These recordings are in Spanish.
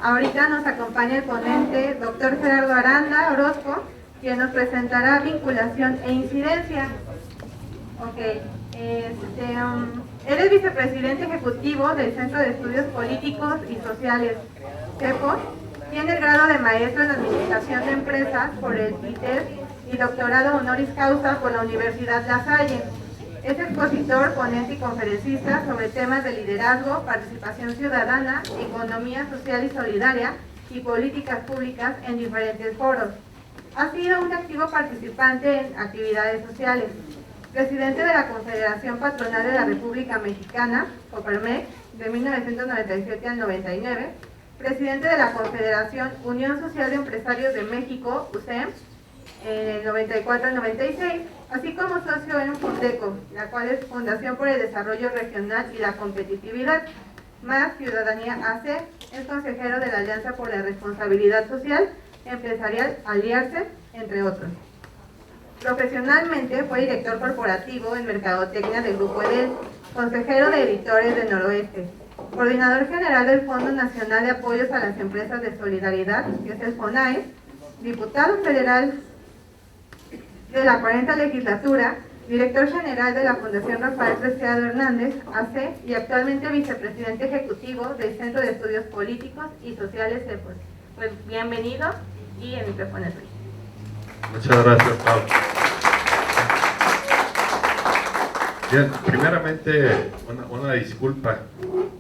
Ahorita nos acompaña el ponente, doctor Gerardo Aranda Orozco, quien nos presentará vinculación e incidencia. Ok, él es vicepresidente ejecutivo del Centro de Estudios Políticos y Sociales, CEPOS. Tiene el grado de maestro en Administración de Empresas por el ITES y doctorado honoris causa por la Universidad La Salle. Es expositor, ponente y conferencista sobre temas de liderazgo, participación ciudadana, economía social y solidaria y políticas públicas en diferentes foros. Ha sido un activo participante en actividades sociales. Presidente de la Confederación Patronal de la República Mexicana, COPERMEX, de 1997 al 99. Presidente de la Confederación Unión Social de Empresarios de México, USEM, en el 94 al 96, así como socio en Fundeco, la cual es Fundación por el Desarrollo Regional y la Competitividad, más Ciudadanía AC. Es consejero de la Alianza por la Responsabilidad Social Empresarial Aliarse, entre otros. Profesionalmente fue director corporativo en Mercadotecnia del Grupo Edel, consejero de editores de Noroeste, coordinador general del Fondo Nacional de Apoyos a las Empresas de Solidaridad, que es el FONAE, diputado federal de la 40 legislatura, director general de la Fundación Rafael Preciado Hernández, AC, y actualmente vicepresidente ejecutivo del Centro de Estudios Políticos y Sociales CEPOS. Pues bienvenido y el micrófono es tuyo. Muchas gracias, Pablo. Bien, primeramente una disculpa,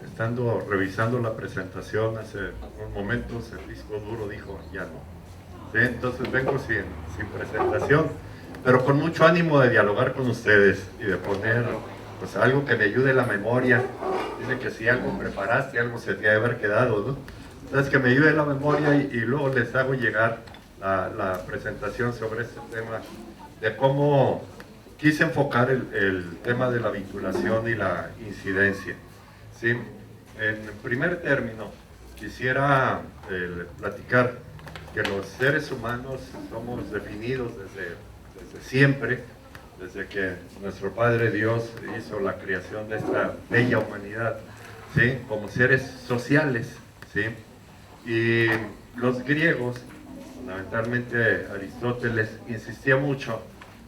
estando revisando la presentación hace unos momentos, el disco duro dijo ya no. ¿Sí? Entonces vengo sin presentación, pero con mucho ánimo de dialogar con ustedes y de poner pues algo que me ayude la memoria. Dice que si algo preparaste, algo se te ha de haber quedado, ¿no? Entonces que me ayude la memoria y luego les hago llegar la presentación sobre este tema de cómo quise enfocar el tema de la vinculación y la incidencia. ¿Sí? En primer término, quisiera platicar que los seres humanos somos definidos desde siempre, desde que nuestro Padre Dios hizo la creación de esta bella humanidad, ¿sí? Como seres sociales, ¿sí? Y los griegos, fundamentalmente Aristóteles, insistía mucho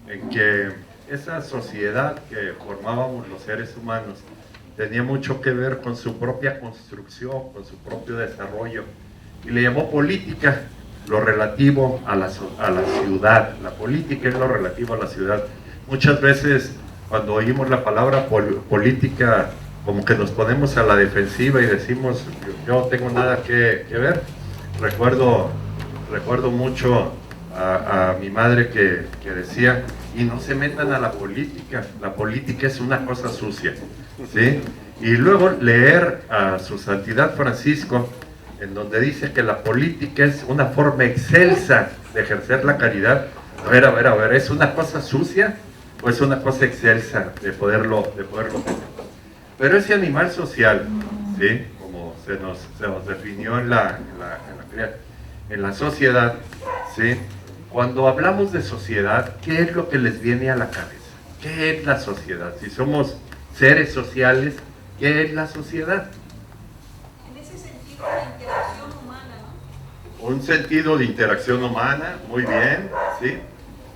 en que esa sociedad que formábamos los seres humanos tenía mucho que ver con su propia construcción, con su propio desarrollo, y le llamó política lo relativo a la ciudad. La política es lo relativo a la ciudad. Muchas veces cuando oímos la palabra política, como que nos ponemos a la defensiva y decimos, yo no tengo nada que ver. Recuerdo mucho a mi madre que decía, y no se metan a la política es una cosa sucia, ¿sí? Y luego leer a su santidad Francisco, en donde dice que la política es una forma excelsa de ejercer la caridad. A ver, ¿es una cosa sucia o es una cosa excelsa de poderlo hacer? Pero ese animal social, ¿sí? Como se nos definió en la sociedad, ¿sí? Cuando hablamos de sociedad, ¿qué es lo que les viene a la cabeza? ¿Qué es la sociedad? Si somos seres sociales, ¿qué es la sociedad? En ese sentido de interacción humana, ¿no? Un sentido de interacción humana, muy bien, ¿sí?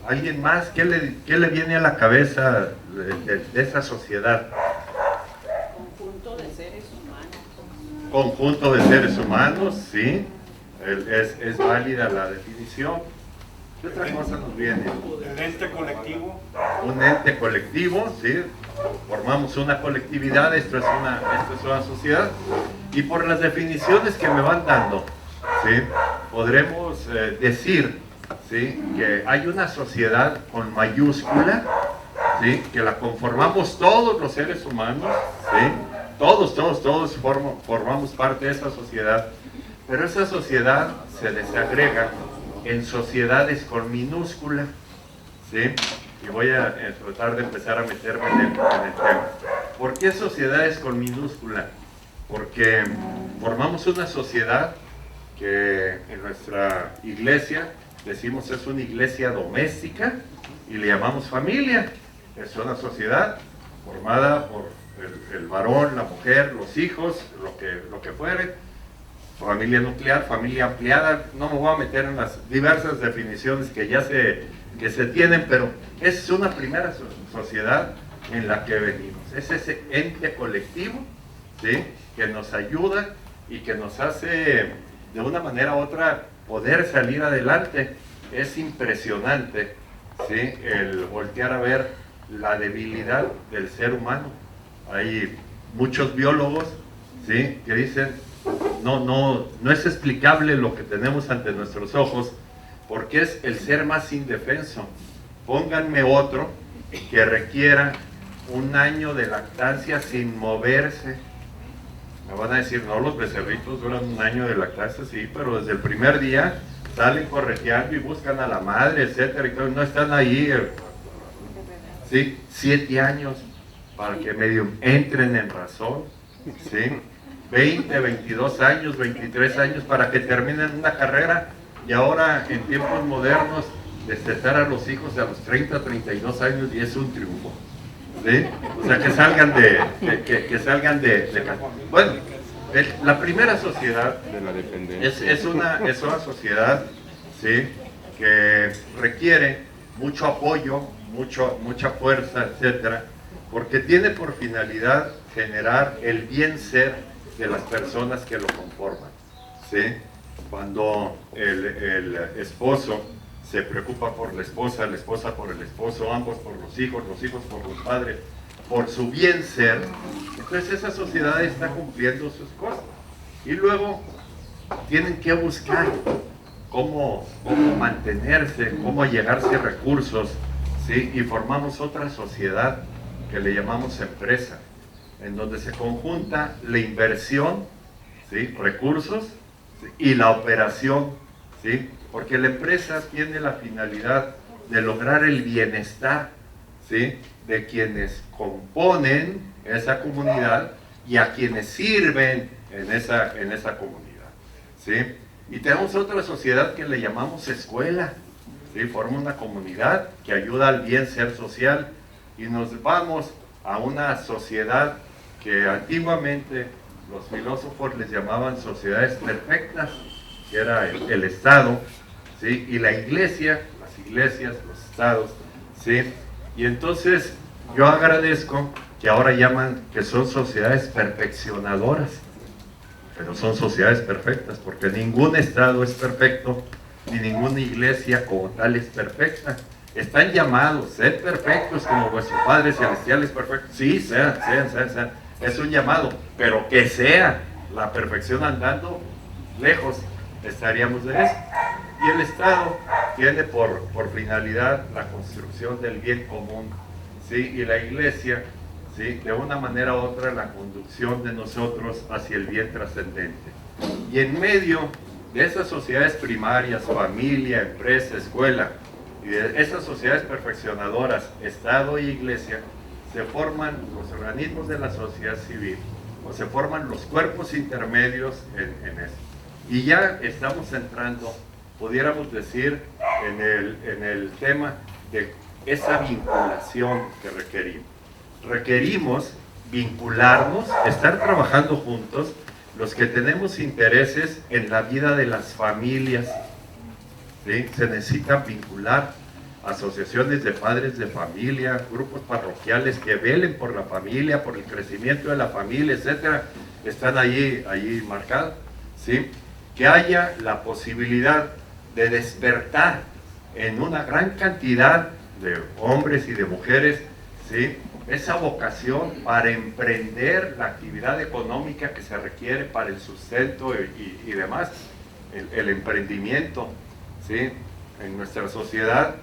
¿Alguien más? ¿Qué le viene a la cabeza de esa sociedad? Conjunto de seres humanos. Conjunto de seres humanos, sí, es válida la definición. ¿Qué otra cosa nos viene? El ente colectivo. Un ente colectivo, sí, formamos una colectividad, esto es una sociedad, y por las definiciones que me van dando, ¿sí? Podremos decir, ¿sí? Que hay una sociedad con mayúscula, ¿sí? Que la conformamos todos los seres humanos, ¿sí? Todos formamos parte de esa sociedad, pero esa sociedad se desagrega en sociedades con minúscula, ¿sí? Y voy a tratar de empezar a meterme en el tema. ¿Por qué sociedades con minúscula? Porque formamos una sociedad que en nuestra iglesia decimos es una iglesia doméstica y le llamamos familia. Es una sociedad formada por el varón, la mujer, los hijos, lo que fuere, familia nuclear, familia ampliada, no me voy a meter en las diversas definiciones que se tienen, pero es una primera sociedad en la que venimos. Es ese ente colectivo, ¿sí?, que nos ayuda y que nos hace de una manera u otra poder salir adelante. Es impresionante, ¿sí?, el voltear a ver la debilidad del ser humano. Hay muchos biólogos, ¿sí?, que dicen no es explicable lo que tenemos ante nuestros ojos, porque es el ser más indefenso. Pónganme otro que requiera un año de lactancia sin moverse. Me van a decir, no, los becerritos duran un año de lactancia, sí, pero desde el primer día salen correteando y buscan a la madre, etcétera, y no están ahí, ¿sí? 7 años para que medio entren en razón, ¿sí? 20, 22 años, 23 años para que terminen una carrera, y ahora en tiempos modernos destetar a los hijos a los 30, 32 años y es un triunfo, ¿sí? O sea, que salgan de bueno, la primera sociedad de la dependencia es una sociedad, ¿sí?, que requiere mucho apoyo, mucha fuerza, etcétera, porque tiene por finalidad generar el bien ser de las personas que lo conforman, ¿sí? Cuando el esposo se preocupa por la esposa por el esposo, ambos por los hijos por los padres, por su bien ser, entonces esa sociedad está cumpliendo sus cosas. Y luego tienen que buscar cómo mantenerse, cómo llegarse a recursos, ¿sí? Y formamos otra sociedad que le llamamos empresa, en donde se conjunta la inversión, ¿sí?, recursos, ¿sí?, y la operación, ¿sí?, porque la empresa tiene la finalidad de lograr el bienestar, ¿sí?, de quienes componen esa comunidad y a quienes sirven en esa comunidad, ¿sí? Y tenemos otra sociedad que le llamamos escuela, ¿sí? Forma una comunidad que ayuda al bien ser social, y nos vamos a una sociedad que antiguamente los filósofos les llamaban sociedades perfectas, que era el Estado, ¿sí?, y la iglesia, las iglesias, los estados, ¿sí? Y entonces yo agradezco que ahora llaman que son sociedades perfeccionadoras, pero son sociedades perfectas, porque ningún estado es perfecto, ni ninguna iglesia como tal es perfecta. Están llamados, sed perfectos como vuestro Padre Celestial es perfecto. Sí, sean. Es un llamado, pero que sea la perfección andando lejos, estaríamos de eso. Y el Estado tiene por finalidad la construcción del bien común, ¿sí? Y la iglesia, ¿sí?, de una manera u otra la conducción de nosotros hacia el bien trascendente. Y en medio de esas sociedades primarias, familia, empresa, escuela, y de esas sociedades perfeccionadoras, Estado y iglesia, se forman los organismos de la sociedad civil, o se forman los cuerpos intermedios en eso. Y ya estamos entrando, pudiéramos decir, en el tema de esa vinculación que requerimos. Requerimos vincularnos, estar trabajando juntos, los que tenemos intereses en la vida de las familias, ¿sí? Se necesitan vincular asociaciones de padres de familia, grupos parroquiales que velen por la familia, por el crecimiento de la familia, etcétera, están allí marcados, ¿sí? Que haya la posibilidad de despertar en una gran cantidad de hombres y de mujeres, ¿sí?, esa vocación para emprender la actividad económica que se requiere para el sustento y demás, el emprendimiento, ¿sí? En nuestra sociedad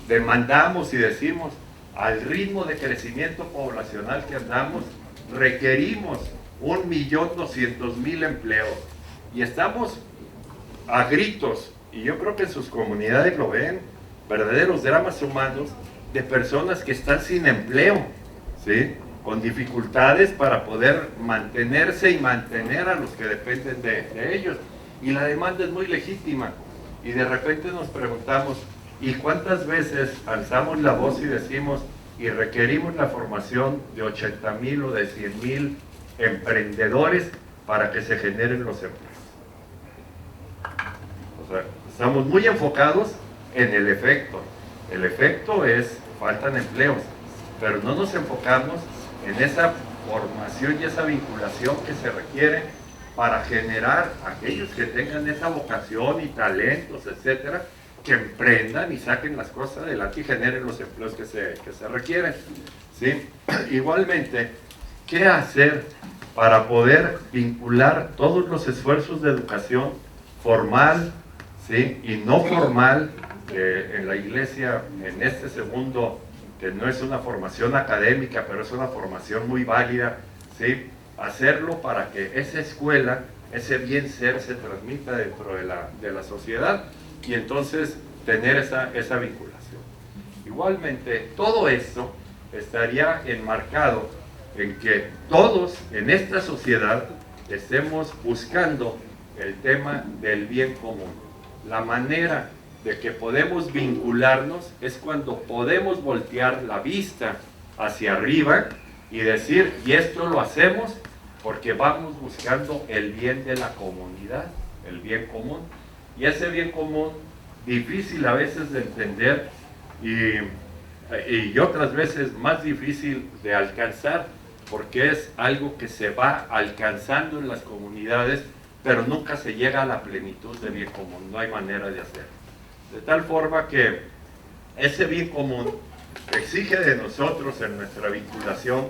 demandamos y decimos, al ritmo de crecimiento poblacional que andamos, requerimos 1.200.000 empleos, y estamos a gritos, y yo creo que en sus comunidades lo ven, verdaderos dramas humanos de personas que están sin empleo, ¿sí?, con dificultades para poder mantenerse y mantener a los que dependen de ellos, y la demanda es muy legítima, y de repente nos preguntamos, ¿y cuántas veces alzamos la voz y decimos, y requerimos la formación de 80.000 o de 100.000 emprendedores para que se generen los empleos? O sea, estamos muy enfocados en el efecto. El efecto es, faltan empleos, pero no nos enfocamos en esa formación y esa vinculación que se requiere para generar aquellos que tengan esa vocación y talentos, etcétera, que emprendan y saquen las cosas adelante y generen los empleos que se requieren, ¿sí? Igualmente, ¿qué hacer para poder vincular todos los esfuerzos de educación formal, ¿sí?, y no formal en la iglesia, en este segundo, que no es una formación académica, pero es una formación muy válida, ¿sí?, hacerlo para que esa escuela, ese bien ser se transmita dentro de la sociedad y entonces tener esa vinculación. Igualmente, todo esto estaría enmarcado en que todos en esta sociedad estemos buscando el tema del bien común. La manera de que podemos vincularnos es cuando podemos voltear la vista hacia arriba y decir, y esto lo hacemos porque vamos buscando el bien de la comunidad, el bien común. Y ese bien común, difícil a veces de entender y otras veces más difícil de alcanzar, porque es algo que se va alcanzando en las comunidades, pero nunca se llega a la plenitud de bien común, no hay manera de hacerlo. De tal forma que ese bien común exige de nosotros en nuestra vinculación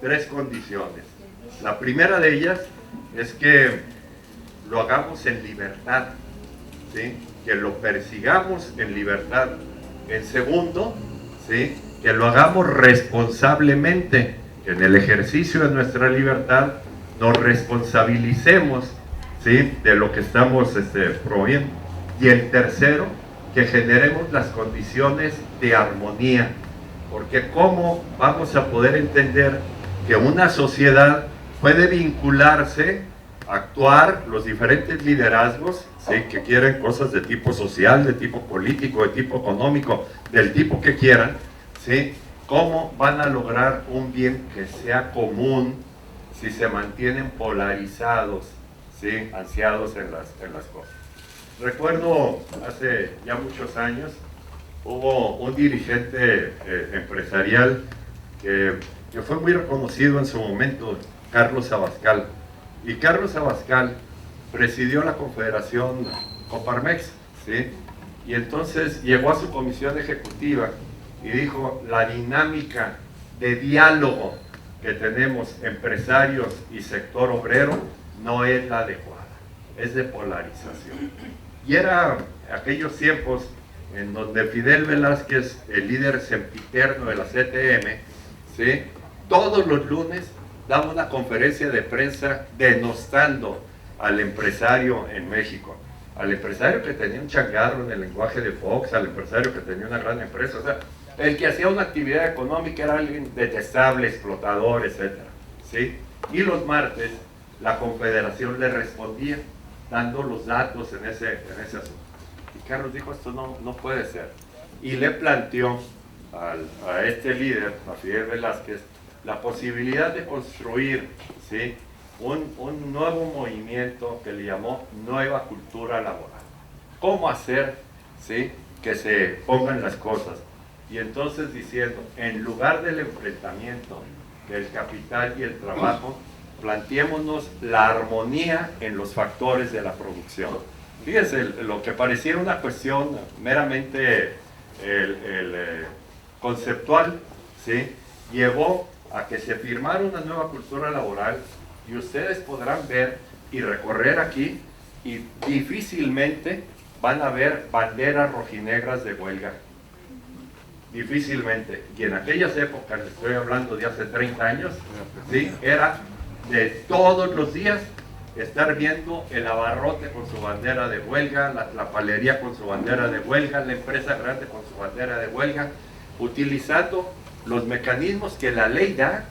tres condiciones. La primera de ellas es que lo hagamos en libertad, ¿sí?, que lo persigamos en libertad. En segundo, ¿sí?, que lo hagamos responsablemente, que en el ejercicio de nuestra libertad nos responsabilicemos, ¿sí?, de lo que estamos promoviendo. Y el tercero, que generemos las condiciones de armonía, porque ¿cómo vamos a poder entender que una sociedad puede vincularse, actuar, los diferentes liderazgos, ¿sí?, que quieren cosas de tipo social, de tipo político, de tipo económico, del tipo que quieran, ¿sí?, cómo van a lograr un bien que sea común si se mantienen polarizados, ¿sí?, ansiados en las cosas? Recuerdo hace ya muchos años, hubo un dirigente empresarial que fue muy reconocido en su momento, Carlos Abascal. Y Carlos Abascal presidió la Confederación Coparmex, ¿sí?, y entonces llegó a su comisión ejecutiva y dijo, la dinámica de diálogo que tenemos empresarios y sector obrero no es la adecuada, es de polarización. Y era aquellos tiempos en donde Fidel Velázquez, el líder sempiterno de la CTM, ¿sí?, todos los lunes daba una conferencia de prensa denostando al empresario en México, al empresario que tenía un changarro en el lenguaje de Fox, al empresario que tenía una gran empresa, o sea, el que hacía una actividad económica era alguien detestable, explotador, etc., ¿sí? Y los martes la Confederación le respondía dando los datos en ese asunto. Y Carlos dijo, esto no puede ser. Y le planteó a este líder, a Fidel Velázquez, la posibilidad de construir, ¿sí?, un nuevo movimiento que le llamó Nueva Cultura Laboral. ¿Cómo hacer, ¿sí?, que se pongan las cosas? Y entonces diciendo, en lugar del enfrentamiento del capital y el trabajo, planteémonos la armonía en los factores de la producción. Fíjense, lo que pareciera una cuestión meramente conceptual, ¿sí?, llevó a que se firmara una nueva cultura laboral, y ustedes podrán ver y recorrer aquí y difícilmente van a ver banderas rojinegras de huelga. Difícilmente. Y en aquellas épocas, les estoy hablando de hace 30 años, ¿sí?, era de todos los días estar viendo el abarrote con su bandera de huelga, la palería con su bandera de huelga, la empresa grande con su bandera de huelga, utilizando los mecanismos que la ley da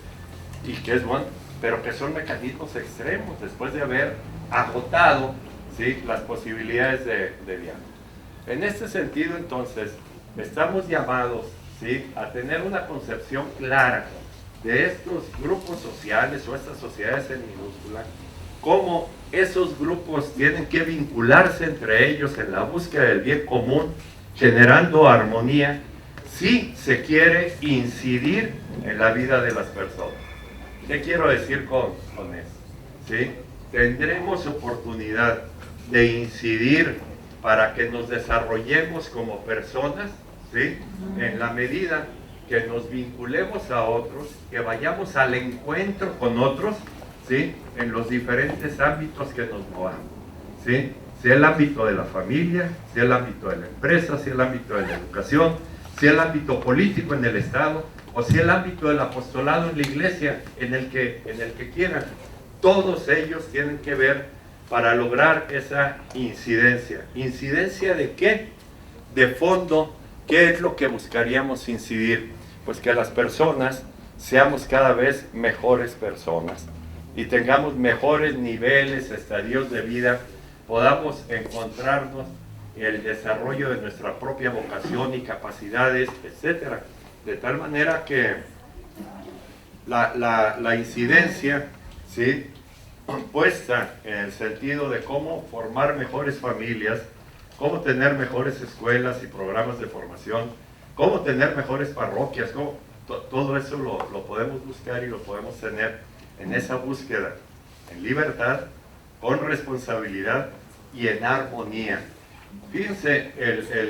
y que es bueno, pero que son mecanismos extremos después de haber agotado, ¿sí?, las posibilidades de diálogo. En este sentido, entonces, estamos llamados, ¿sí?, a tener una concepción clara de estos grupos sociales o estas sociedades en minúscula cómo esos grupos tienen que vincularse entre ellos en la búsqueda del bien común, generando armonía, si se quiere incidir en la vida de las personas. ¿Qué quiero decir con eso? ¿Sí? Tendremos oportunidad de incidir para que nos desarrollemos como personas, ¿sí? En la medida que nos vinculemos a otros, que vayamos al encuentro con otros, ¿sí? En los diferentes ámbitos que nos movamos, ¿sí? Sea el ámbito de la familia, sea el ámbito de la empresa, sea el ámbito de la educación, sea el ámbito político en el Estado, o sea el ámbito del apostolado en la iglesia, en el que quieran. Todos ellos tienen que ver para lograr esa incidencia. ¿Incidencia de qué? De fondo, ¿qué es lo que buscaríamos incidir? Pues que las personas seamos cada vez mejores personas y tengamos mejores niveles, estadios de vida, podamos encontrarnos en el desarrollo de nuestra propia vocación y capacidades, etcétera. De tal manera que la incidencia, ¿sí?, puesta en el sentido de cómo formar mejores familias, cómo tener mejores escuelas y programas de formación, cómo tener mejores parroquias, todo eso lo podemos buscar y lo podemos tener en esa búsqueda, en libertad, con responsabilidad y en armonía. Fíjense,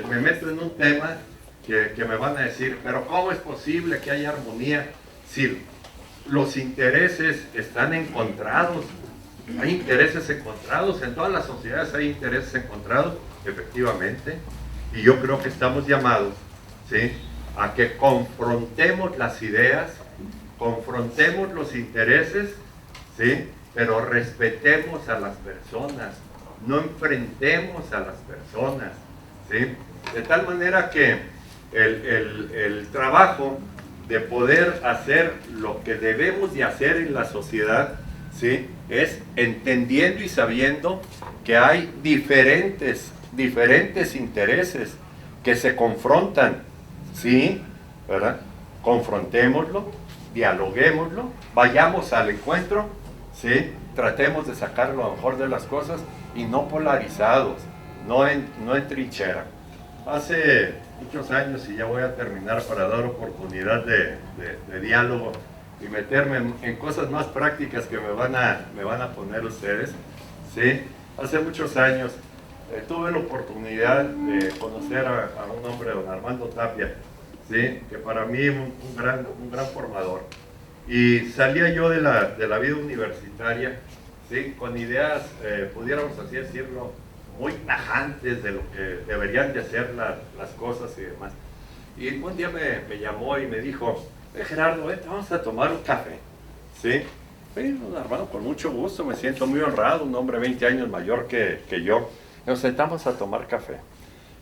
me meto en un tema que me van a decir, pero ¿cómo es posible que haya armonía si los intereses están encontrados? Hay intereses encontrados, en todas las sociedades hay intereses encontrados, efectivamente, y yo creo que estamos llamados, ¿sí?, a que confrontemos las ideas, confrontemos los intereses, ¿sí?, pero respetemos a las personas, no enfrentemos a las personas, ¿sí?, de tal manera que el trabajo de poder hacer lo que debemos de hacer en la sociedad, ¿sí?, es entendiendo y sabiendo que hay diferentes intereses que se confrontan, ¿sí?, ¿verdad? Confrontémoslo, dialoguémoslo, vayamos al encuentro, ¿sí?, tratemos de sacar lo mejor de las cosas y no polarizados, no en trinchera. Hace muchos años, y ya voy a terminar para dar oportunidad de diálogo y meterme en cosas más prácticas que me van a poner ustedes, ¿sí? Hace muchos años tuve la oportunidad de conocer a un hombre, don Armando Tapia, ¿sí?, que para mí un gran formador. Y salía yo de la vida universitaria, ¿sí?, con ideas, pudiéramos así decirlo, muy tajantes de lo que deberían de hacer las cosas y demás. Y un día me llamó y me dijo, Gerardo, vamos a tomar un café, ¿sí? Bueno, hermano, con mucho gusto, me siento muy honrado, un hombre 20 años mayor que yo. Nos sentamos a tomar café.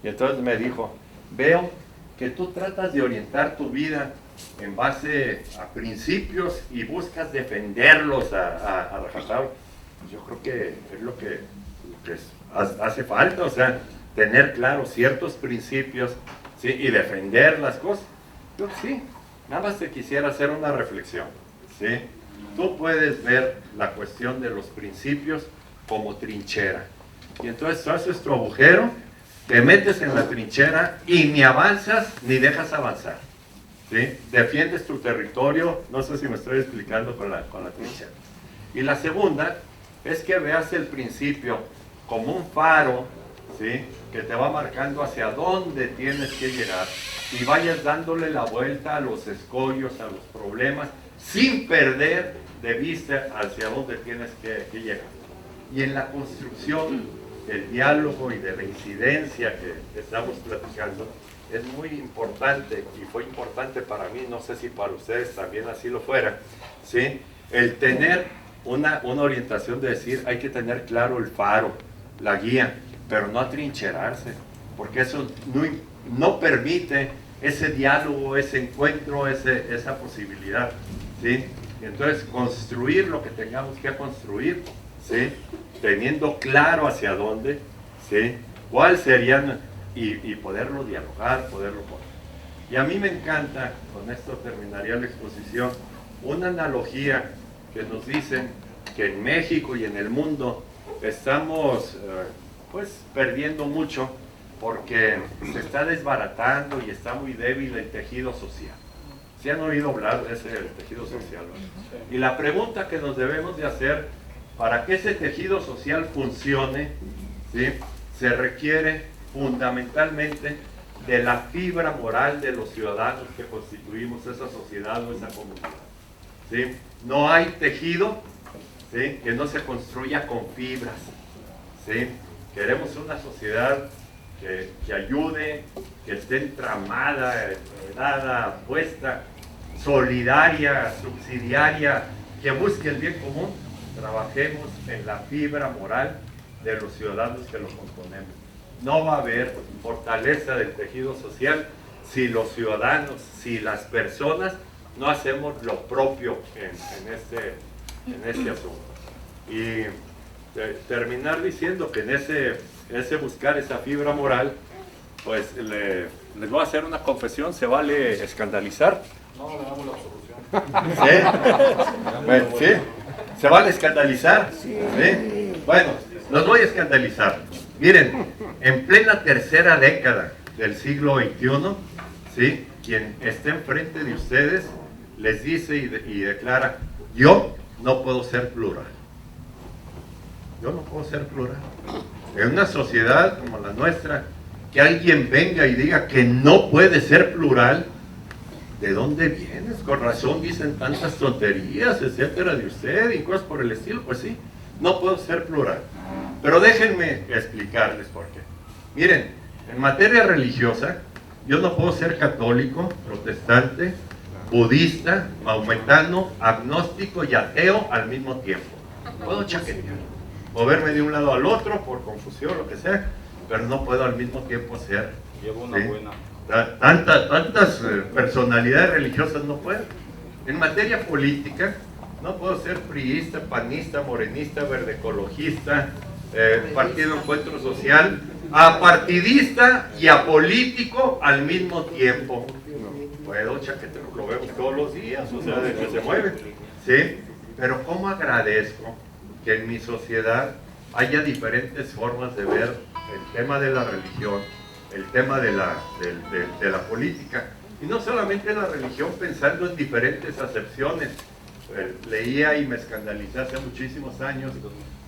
Y entonces me dijo, veo que tú tratas de orientar tu vida en base a principios y buscas defenderlos a rajatabla. Yo creo que es lo que hace falta, o sea, tener claros ciertos principios, ¿sí?, y defender las cosas. Yo sí, nada más te quisiera hacer una reflexión, ¿sí? Tú puedes ver la cuestión de los principios como trinchera. Y entonces tú haces tu agujero, te metes en la trinchera y ni avanzas ni dejas avanzar, ¿sí? Defiendes tu territorio, no sé si me estoy explicando con la trinchera. Y la segunda es que veas el principio como un faro, ¿sí?, que te va marcando hacia dónde tienes que llegar y vayas dándole la vuelta a los escollos, a los problemas, sin perder de vista hacia dónde tienes que llegar. Y en la construcción del diálogo y de la incidencia que estamos platicando, es muy importante, y fue importante para mí, no sé si para ustedes también así lo fuera, ¿sí?, el tener una orientación de decir, hay que tener claro el faro, la guía, pero no atrincherarse, porque eso no permite ese diálogo, ese encuentro, esa posibilidad, ¿sí? Y entonces construir lo que tengamos que construir, ¿sí?, teniendo claro hacia dónde, ¿sí?, cuál serían, y poderlo dialogar, poderlo poner. Y a mí me encanta, con esto terminaría la exposición, una analogía que nos dicen que en México y en el mundo estamos pues perdiendo mucho porque se está desbaratando y está muy débil el tejido social. ¿Sí han oído hablar de ese tejido social? ¿No? Y la pregunta que nos debemos de hacer, para que ese tejido social funcione, ¿sí?, se requiere fundamentalmente de la fibra moral de los ciudadanos que constituimos esa sociedad o esa comunidad. ¿Sí? No hay tejido, ¿sí?, que no se construya con fibras. ¿Sí? Queremos una sociedad que ayude, que esté entramada, enredada, puesta, solidaria, subsidiaria, que busque el bien común. Trabajemos en la fibra moral de los ciudadanos que lo componemos. No va a haber fortaleza del tejido social si los ciudadanos, si las personas no hacemos lo propio en este asunto. Y terminar diciendo que en ese buscar esa fibra moral, pues les voy a hacer una confesión. ¿Se vale escandalizar? No, le damos la absolución. ¿Sí? Bueno, ¿sí? ¿Se vale escandalizar? ¿Sí? Bueno, los voy a escandalizar. Miren, en plena tercera década del siglo XXI, ¿sí?, quien esté enfrente de ustedes les dice y declara: yo no puedo ser plural. Yo no puedo ser plural. En una sociedad como la nuestra, que alguien venga y diga que no puede ser plural, ¿de dónde vienes? Con razón dicen tantas tonterías, etcétera, de usted y cosas por el estilo. Pues sí, no puedo ser plural. Pero déjenme explicarles por qué. Miren, en materia religiosa, yo no puedo ser católico, protestante, budista, maometano, agnóstico y ateo al mismo tiempo. Puedo chaquetear, moverme de un lado al otro por confusión, lo que sea, pero no puedo al mismo tiempo ser. Llevo una buena. Tantas personalidades religiosas no puedo. En materia política, no puedo ser priista, panista, morenista, verde ecologista, Partido Encuentro Social, apartidista y apolítico al mismo tiempo. No puedo, chaquetero, lo vemos todos los días, o sea, de que se mueve. ¿Sí? Pero cómo agradezco que en mi sociedad haya diferentes formas de ver el tema de la religión, el tema de la política, y no solamente la religión, pensando en diferentes acepciones. Leía y me escandalicé hace muchísimos años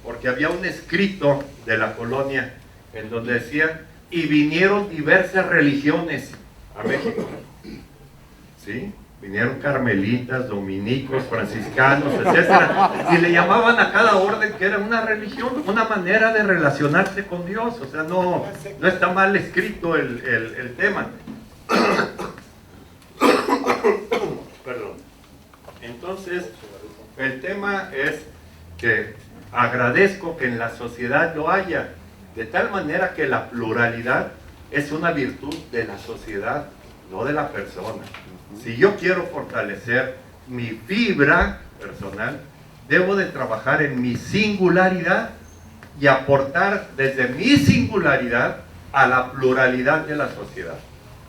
porque había un escrito de la colonia en donde decían: y vinieron diversas religiones a México. ¿Sí? Vinieron carmelitas, dominicos, franciscanos, etcétera, y le llamaban a cada orden que era una religión, una manera de relacionarse con Dios. O sea, no está mal escrito el tema. Perdón. Entonces, el tema es que agradezco que en la sociedad lo haya, de tal manera que la pluralidad es una virtud de la sociedad, no de la persona. Si yo quiero fortalecer mi fibra personal, debo de trabajar en mi singularidad y aportar desde mi singularidad a la pluralidad de la sociedad.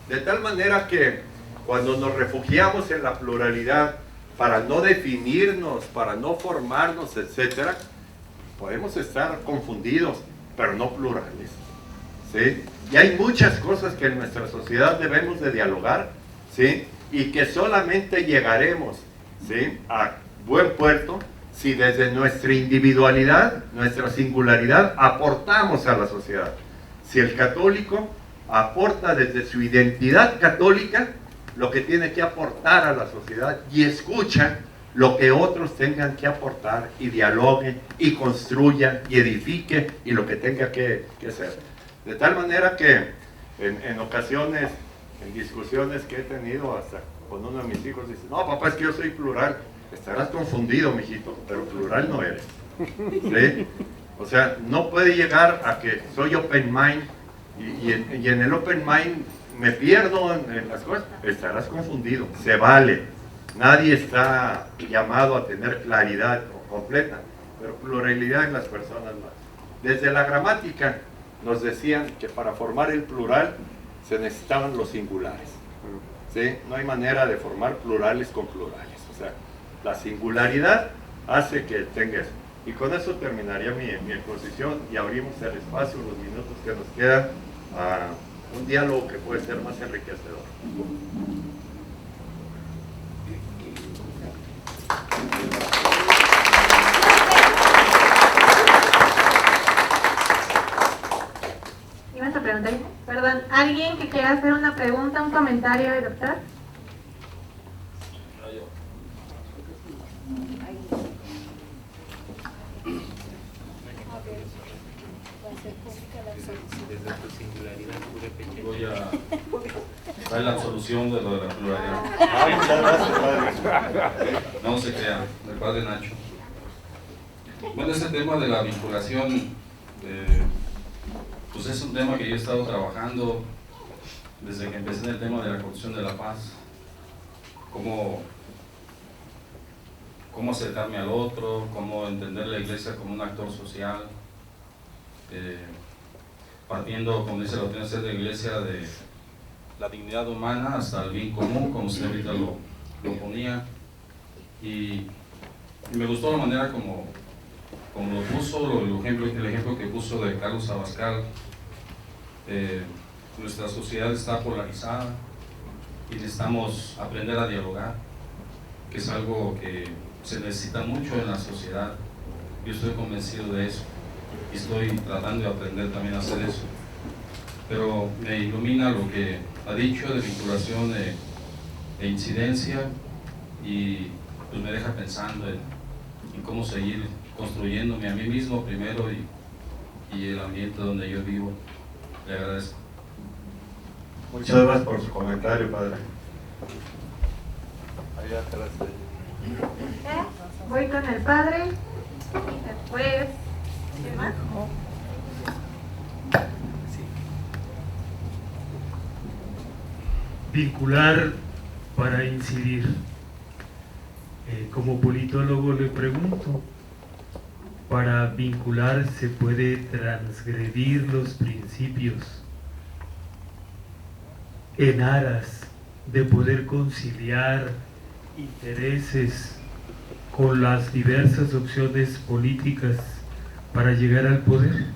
De tal manera que cuando nos refugiamos en la pluralidad para no definirnos, para no formarnos, etcétera, podemos estar confundidos, pero no plurales. ¿Sí? Y hay muchas cosas que en nuestra sociedad debemos de dialogar, ¿sí?, y que solamente llegaremos, ¿sí?, a buen puerto si desde nuestra individualidad, nuestra singularidad, aportamos a la sociedad. Si el católico aporta desde su identidad católica lo que tiene que aportar a la sociedad y escucha lo que otros tengan que aportar y dialogue y construya y edifique y lo que tenga que ser. De tal manera que en ocasiones, en discusiones que he tenido hasta con uno de mis hijos, dice: no, papá, es que yo soy plural. Estarás confundido, mijito, pero plural no eres. ¿Sí? O sea, no puede llegar a que soy open mind y en el open mind me pierdo en las cosas. Estarás confundido, se vale. Nadie está llamado a tener claridad completa, pero pluralidad en las personas más. Desde la gramática nos decían que para formar el plural se necesitaban los singulares. ¿Sí? No hay manera de formar plurales con plurales. O sea, la singularidad hace que tengas Y con eso terminaría mi exposición y abrimos el espacio, los minutos que nos quedan, a un diálogo que puede ser más enriquecedor. ¿Ibas a preguntar? Perdón, ¿alguien que quiera hacer una pregunta, un comentario del doctor? Desde tu singularidad pura pequeña. Voy a traer la absolución de lo de la pluralidad. Muchas gracias, padre. No se crea, del padre Nacho. Bueno, este tema de la vinculación, pues es un tema que yo he estado trabajando desde que empecé en el tema de la construcción de la paz. Cómo acercarme al otro, cómo entender la iglesia como un actor social, partiendo, como dice la doctrina de la iglesia, de la dignidad humana hasta el bien común, como usted ahorita lo ponía. Y me gustó la manera como lo puso, el ejemplo que puso de Carlos Abascal. Nuestra sociedad está polarizada y necesitamos aprender a dialogar, que es algo que se necesita mucho en la sociedad. Yo estoy convencido de eso y estoy tratando de aprender también a hacer eso. Pero me ilumina lo que ha dicho de vinculación e incidencia, y pues me deja pensando en cómo seguir construyéndome a mí mismo primero y el ambiente donde yo vivo. Le agradezco. Muchas gracias por su comentario, padre. Allá atrás. Voy con el padre, después, ¿qué más? Vincular para incidir. Como politólogo le pregunto, ¿para vincular se puede transgredir los principios en aras de poder conciliar intereses con las diversas opciones políticas para llegar al poder?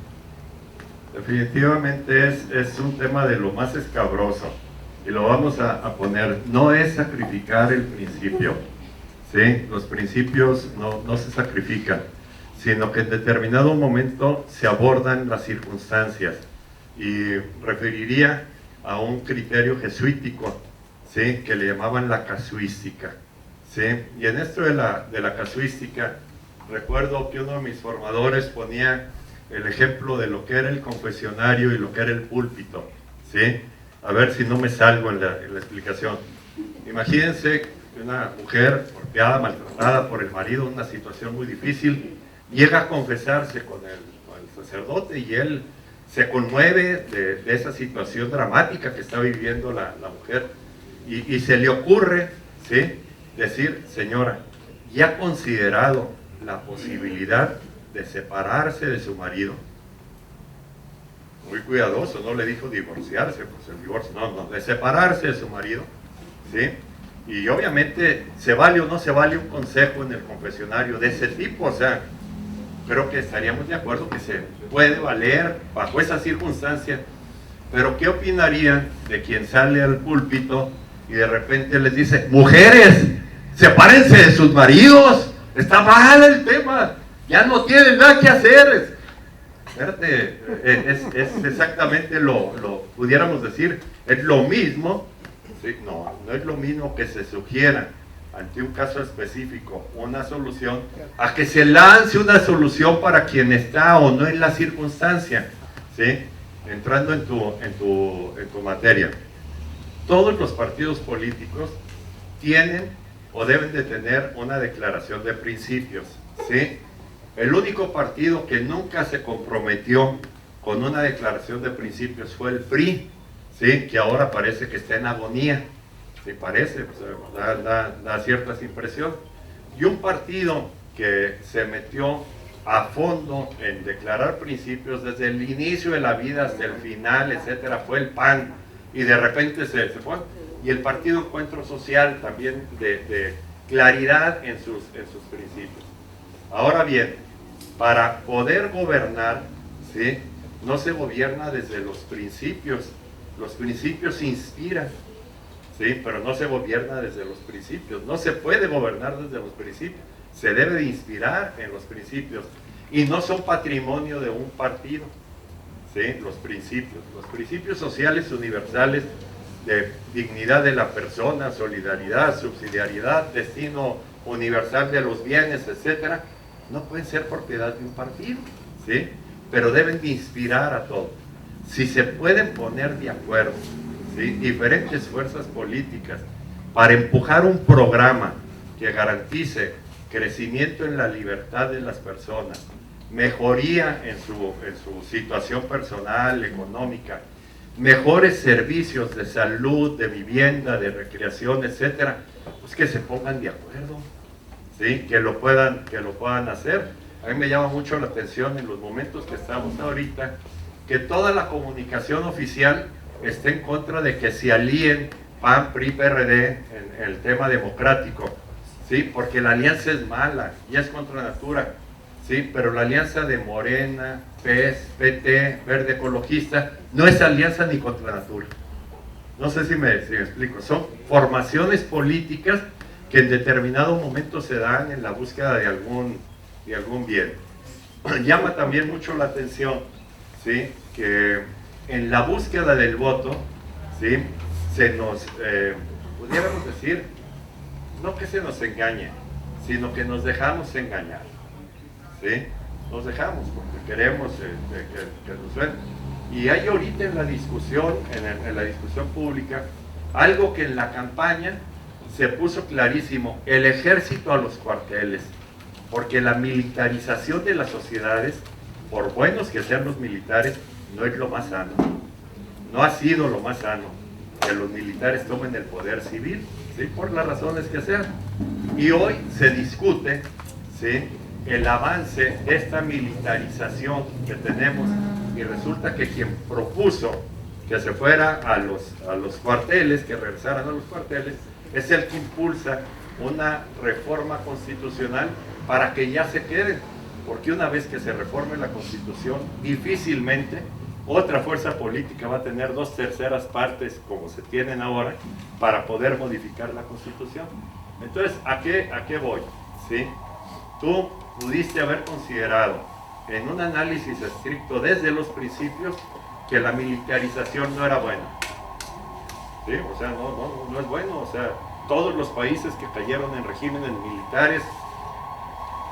Definitivamente es un tema de lo más escabroso, y lo vamos a poner. No es sacrificar el principio, ¿sí? Los principios no se sacrifican, sino que en determinado momento se abordan las circunstancias, y referiría a un criterio jesuítico, ¿sí? Que le llamaban la casuística, ¿sí? Y en esto de la casuística, recuerdo que uno de mis formadores ponía el ejemplo de lo que era el confesionario y lo que era el púlpito, ¿sí? A ver si no me salgo en la explicación. Imagínense una mujer golpeada, maltratada por el marido, una situación muy difícil, llega a confesarse con el sacerdote, y él se conmueve de esa situación dramática que está viviendo la mujer, y se le ocurre, ¿sí? Decir: señora, ¿ya ha considerado la posibilidad de separarse de su marido? Muy cuidadoso, no le dijo divorciarse, pues el divorcio, no, de separarse de su marido, ¿sí? Y obviamente, ¿se vale o no se vale un consejo en el confesionario de ese tipo? O sea, creo que estaríamos de acuerdo que se puede valer bajo esa circunstancia. Pero ¿qué opinarían de quien sale al púlpito y de repente les dice: mujeres, sepárense de sus maridos, está mal el tema, ya no tienen nada que hacer? Espérate, es exactamente lo pudiéramos decir, es lo mismo, ¿sí? No es lo mismo que se sugiera ante un caso específico una solución, a que se lance una solución para quien está o no en la circunstancia, ¿sí? Entrando en tu materia. Todos los partidos políticos tienen o deben de tener una declaración de principios, ¿sí? El único partido que nunca se comprometió con una declaración de principios fue el PRI, ¿sí? Que ahora parece que está en agonía, ¿sí? Parece, pues, da ciertas impresiones. Y un partido que se metió a fondo en declarar principios desde el inicio de la vida hasta el final, etcétera, fue el PAN, y de repente se fue. Y el Partido Encuentro Social también de claridad en sus principios. Ahora bien, para poder gobernar, ¿sí? No se gobierna desde los principios inspiran, ¿sí? Pero no se gobierna desde los principios, no se puede gobernar desde los principios, se debe de inspirar en los principios, y no son patrimonio de un partido, ¿sí? Los principios sociales universales de dignidad de la persona, solidaridad, subsidiariedad, destino universal de los bienes, etcétera, no pueden ser propiedad de un partido, ¿sí? Pero deben de inspirar a todos. Si se pueden poner de acuerdo, ¿sí? Diferentes fuerzas políticas para empujar un programa que garantice crecimiento en la libertad de las personas, mejoría en su situación personal, económica, mejores servicios de salud, de vivienda, de recreación, etcétera, pues que se pongan de acuerdo, ¿sí? Que lo puedan hacer. A mí me llama mucho la atención en los momentos que estamos ahorita, que toda la comunicación oficial esté en contra de que se alíen PAN, PRI, PRD en el tema democrático, ¿sí? Porque la alianza es mala, ya es contra natura, ¿sí? Pero la alianza de Morena, PES, PT, Verde Ecologista, no es alianza ni contra natura. No sé si me explico. Son formaciones políticas que en determinado momento se dan en la búsqueda de algún bien. Llama también mucho la atención, ¿sí? Que en la búsqueda del voto, ¿sí? Se nos, pudiéramos decir, no que se nos engañe, sino que nos dejamos engañar, ¿sí? Nos dejamos porque queremos que nos suene. Y hay ahorita en la discusión, en la discusión pública, algo que en la campaña se puso clarísimo: el ejército a los cuarteles, porque la militarización de las sociedades, por buenos que sean los militares, no es lo más sano, no ha sido lo más sano que los militares tomen el poder civil, ¿sí? Por las razones que sean. Y hoy se discute, ¿sí?, el avance de esta militarización que tenemos, y resulta que quien propuso que se fuera a los cuarteles, que regresaran a los cuarteles, es el que impulsa una reforma constitucional para que ya se queden, porque una vez que se reforme la Constitución, difícilmente otra fuerza política va a tener 2/3 partes como se tienen ahora para poder modificar la Constitución. Entonces, ¿a qué voy? ¿Sí? Tú pudiste haber considerado en un análisis estricto desde los principios que la militarización no era buena, ¿sí? O sea, no es bueno. O sea, todos los países que cayeron en regímenes militares,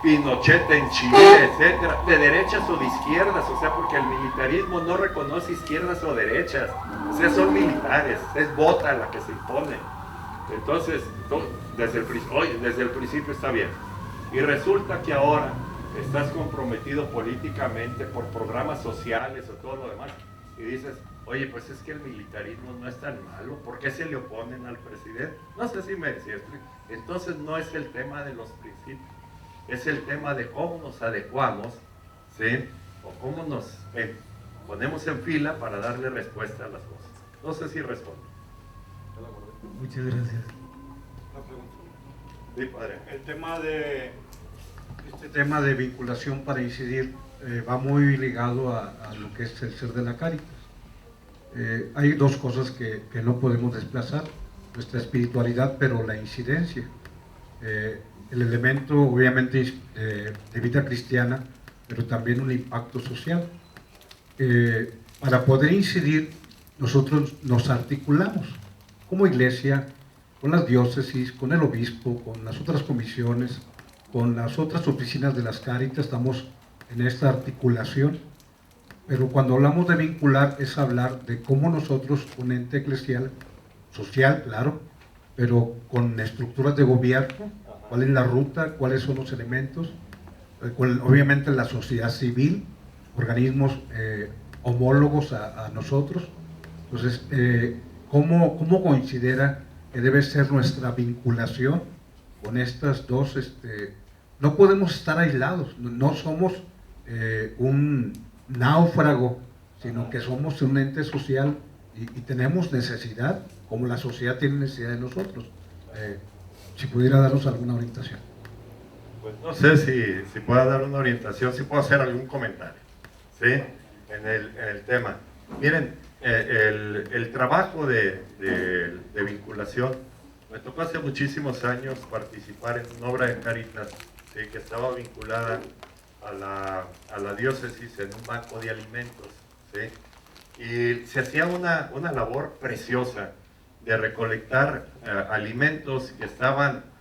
Pinochet en Chile, etcétera, de derechas o de izquierdas, o sea, porque el militarismo no reconoce izquierdas o derechas, o sea, son militares, es bota la que se impone. Entonces, desde el principio está bien. Y resulta que ahora estás comprometido políticamente por programas sociales o todo lo demás, y dices, oye, pues es que el militarismo no es tan malo, ¿por qué se le oponen al presidente? No sé si me explico. Entonces no es el tema de los principios, es el tema de cómo nos adecuamos, ¿sí? O cómo nos ponemos en fila para darle respuesta a las cosas. No sé si respondo. Muchas gracias. Una pregunta. Sí, padre. Este tema de vinculación para incidir va muy ligado a lo que es el ser de la Cáritas. Hay dos cosas que no podemos desplazar: nuestra espiritualidad, pero la incidencia. El elemento, obviamente, de vida cristiana, pero también un impacto social. Para poder incidir, nosotros nos articulamos como iglesia, con las diócesis, con el obispo, con las otras comisiones, con las otras oficinas de las Cáritas. Estamos en esta articulación, pero cuando hablamos de vincular es hablar de cómo nosotros, un ente eclesial, social, claro, pero con estructuras de gobierno, cuál es la ruta, cuáles son los elementos, obviamente la sociedad civil, organismos homólogos a nosotros. Entonces, ¿cómo considera que debe ser nuestra vinculación con estas dos? No podemos estar aislados, no somos un náufrago, sino que somos un ente social y tenemos necesidad, como la sociedad tiene necesidad de nosotros. Si pudiera darnos alguna orientación. Pues no sé si puedo dar una orientación, si puedo hacer algún comentario, ¿sí? En el tema. Miren, el trabajo de vinculación, me tocó hace muchísimos años participar en una obra de Cáritas, ¿sí? Que estaba vinculada a la diócesis en un banco de alimentos, ¿sí? Y se hacía una labor preciosa de recolectar alimentos que estaban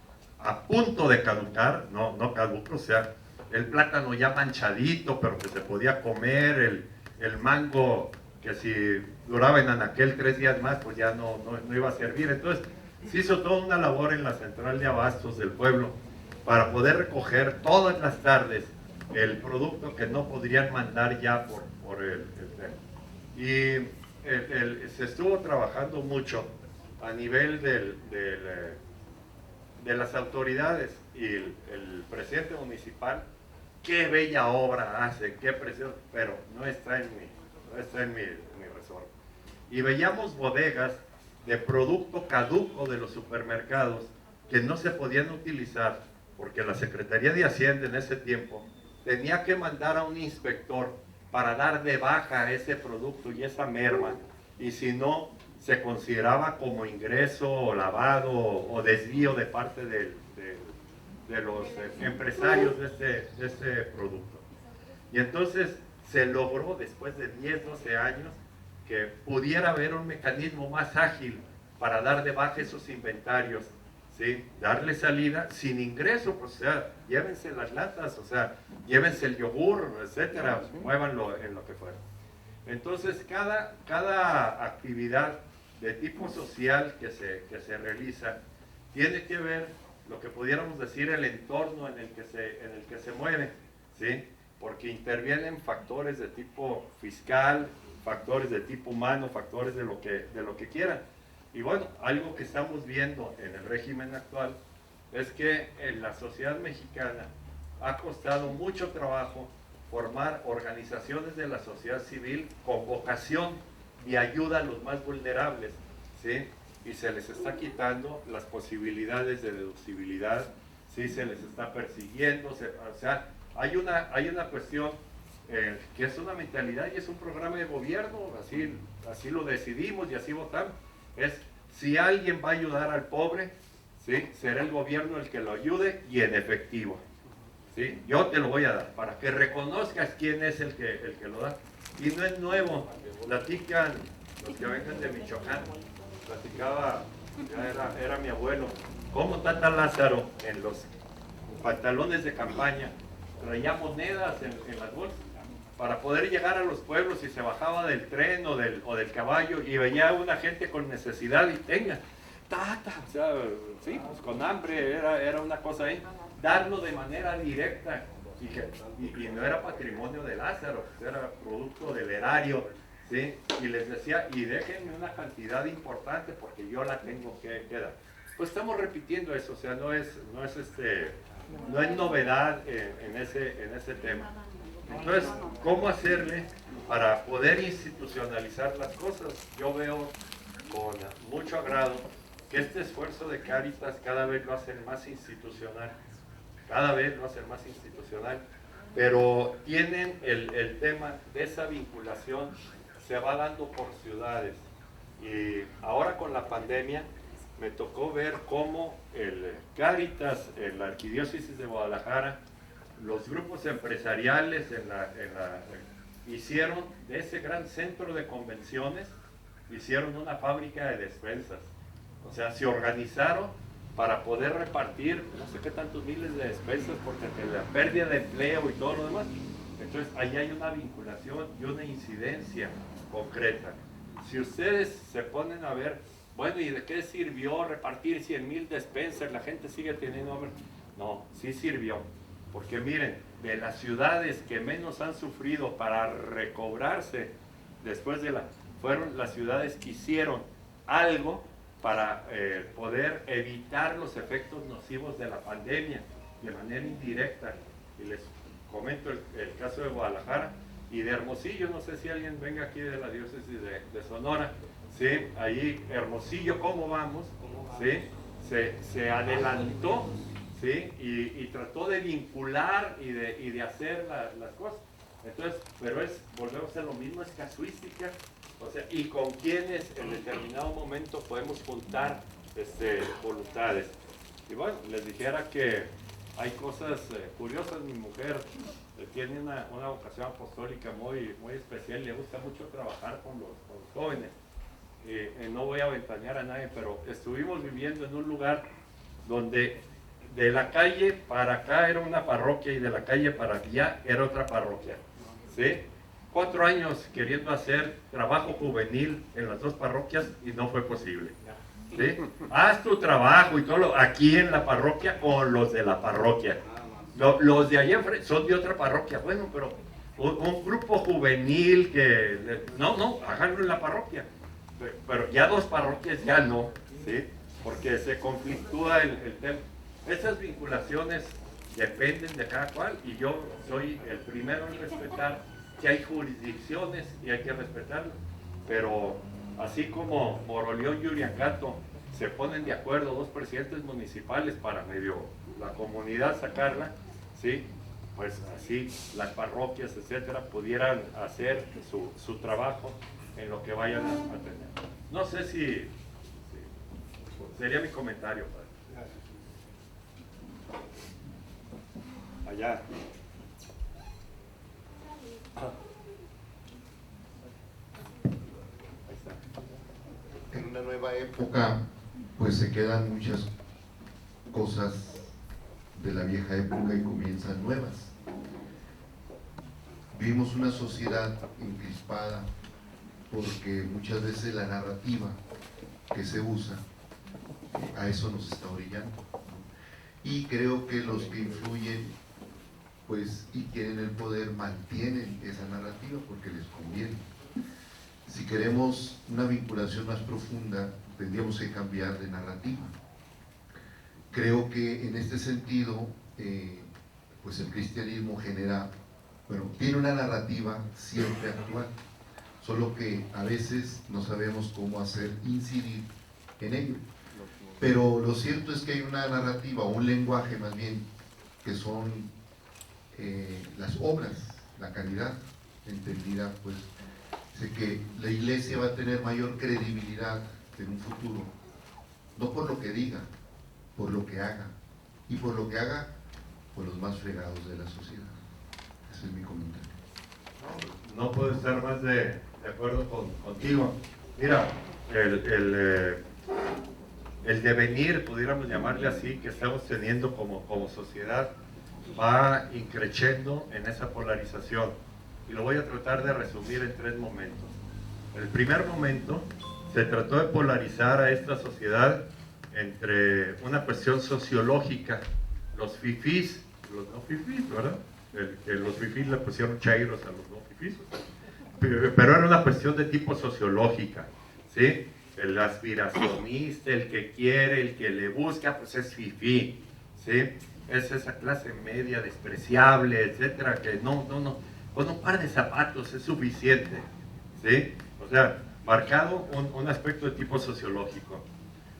a punto de caducar, no caduco, o sea, el plátano ya manchadito, pero que se podía comer, el mango que si duraba en aquel 3 días más, pues ya no iba a servir. Entonces, se hizo toda una labor en la central de abastos del pueblo para poder recoger todas las tardes el producto que no podrían mandar ya por el tren. Y se estuvo trabajando mucho a nivel de las autoridades, y el presidente municipal, qué bella obra hace, qué precioso, pero no está en mi resort. Y veíamos bodegas de producto caduco de los supermercados que no se podían utilizar porque la Secretaría de Hacienda en ese tiempo tenía que mandar a un inspector para dar de baja ese producto y esa merma, y si no, se consideraba como ingreso o lavado o desvío de parte de los empresarios de este producto. Y entonces se logró, después de 10, 12 años, que pudiera haber un mecanismo más ágil para dar de baja esos inventarios, ¿sí? Darle salida sin ingreso, pues, o sea, llévense las latas, o sea, llévense el yogur, etcétera, muévanlo en lo que fuera. Entonces, cada actividad de tipo social que se realiza tiene que ver lo que pudiéramos decir el entorno en el que se mueve, ¿sí? Porque intervienen factores de tipo fiscal, factores de tipo humano, factores de lo que quieran. Y bueno, algo que estamos viendo en el régimen actual es que en la sociedad mexicana ha costado mucho trabajo formar organizaciones de la sociedad civil con vocación de ayuda a los más vulnerables, ¿sí? Y se les está quitando las posibilidades de deducibilidad, ¿sí? Se les está persiguiendo, o sea, hay una cuestión que es una mentalidad y es un programa de gobierno, así lo decidimos y así votamos. Es, si alguien va a ayudar al pobre, ¿sí? Será el gobierno el que lo ayude y en efectivo, ¿sí? Yo te lo voy a dar, para que reconozcas quién es el que lo da. Y no es nuevo, platican los que vengan de Michoacán, platicaba, ya era mi abuelo, cómo Tata Lázaro en los pantalones de campaña traía monedas en las bolsas para poder llegar a los pueblos, y se bajaba del tren o del caballo y veía una gente con necesidad y tenga, Tata, o sea, sí, pues con hambre, era una cosa ahí, darlo de manera directa, y no era patrimonio de Lázaro, era producto del erario, ¿sí? Y les decía, y déjenme una cantidad importante porque yo la tengo que dar. Pues estamos repitiendo eso, o sea, no es novedad en ese tema. Entonces, ¿cómo hacerle para poder institucionalizar las cosas? Yo veo con mucho agrado que este esfuerzo de Cáritas cada vez lo hacen más institucional, pero tienen el tema de esa vinculación, se va dando por ciudades, y ahora con la pandemia me tocó ver cómo el Cáritas, en la Arquidiócesis de Guadalajara, los grupos empresariales hicieron de ese gran centro de convenciones, hicieron una fábrica de despensas. O sea, se organizaron para poder repartir no sé qué tantos miles de despensas, porque entre la pérdida de empleo y todo lo demás. Entonces, ahí hay una vinculación y una incidencia concreta. Si ustedes se ponen a ver, bueno, ¿y de qué sirvió repartir 100,000 despensas? La gente sigue teniendo hambre. No, sí sirvió. Porque miren, de las ciudades que menos han sufrido para recobrarse después fueron las ciudades que hicieron algo para poder evitar los efectos nocivos de la pandemia de manera indirecta. Y les comento el caso de Guadalajara y de Hermosillo. No sé si alguien venga aquí de la diócesis de Sonora, ¿sí? Ahí Hermosillo, ¿cómo vamos? ¿Sí? Se adelantó ¿sí? Y trató de vincular y de hacer las cosas. Entonces, pero volvemos a hacer lo mismo, es casuística, o sea, y con quienes en determinado momento podemos juntar voluntades. Y bueno, les dijera que hay cosas curiosas. Mi mujer tiene una vocación apostólica muy, muy especial, le gusta mucho trabajar con los jóvenes. No voy a ventanear a nadie, pero estuvimos viviendo en un lugar donde de la calle para acá era una parroquia y de la calle para allá era otra parroquia, ¿sí? 4 años queriendo hacer trabajo juvenil en las dos parroquias y no fue posible, ¿sí? Haz tu trabajo y todo aquí en la parroquia con los de la parroquia. Los de allá son de otra parroquia. Bueno, pero un grupo juvenil que... No, háganlo en la parroquia. Pero ya 2 parroquias ya no, ¿sí? Porque se conflictúa el tema. Esas vinculaciones dependen de cada cual y yo soy el primero en respetar que hay jurisdicciones y hay que respetarlas. Pero así como Moroleón y Uriangato se ponen de acuerdo 2 presidentes municipales para medio la comunidad sacarla, ¿sí? Pues así las parroquias, etcétera, pudieran hacer su trabajo en lo que vayan a tener. No sé si sería mi comentario, padre. Allá. Ahí está. En una nueva época, pues se quedan muchas cosas de la vieja época y comienzan nuevas. Vivimos una sociedad encrispada porque muchas veces la narrativa que se usa a eso nos está orillando. Y creo que los que influyen pues y tienen el poder mantienen esa narrativa porque les conviene. Si queremos una vinculación más profunda, tendríamos que cambiar de narrativa. Creo que en este sentido, pues el cristianismo tiene una narrativa siempre actual, solo que a veces no sabemos cómo hacer incidir en ello. Pero lo cierto es que hay una narrativa, o un lenguaje más bien, que son las obras, la caridad, entendida pues, sé que la iglesia va a tener mayor credibilidad en un futuro, no por lo que diga, por lo que haga, y por lo que haga por los más fregados de la sociedad. Ese es mi comentario. No puedo estar más de acuerdo contigo. Mira, el devenir, pudiéramos llamarle así, que estamos teniendo como sociedad, va increciendo en esa polarización. Y lo voy a tratar de resumir en 3 momentos. El primer momento, se trató de polarizar a esta sociedad entre una cuestión sociológica, los fifís, los no fifís, ¿verdad? Que los fifís le pusieron chairos a los no fifís, pero era una cuestión de tipo sociológica, ¿sí? El aspiracionista, el que quiere, el que le busca, pues es fifí, ¿sí? Es esa clase media despreciable, etcétera, que no, con un par de zapatos es suficiente, ¿sí? O sea, marcado un aspecto de tipo sociológico.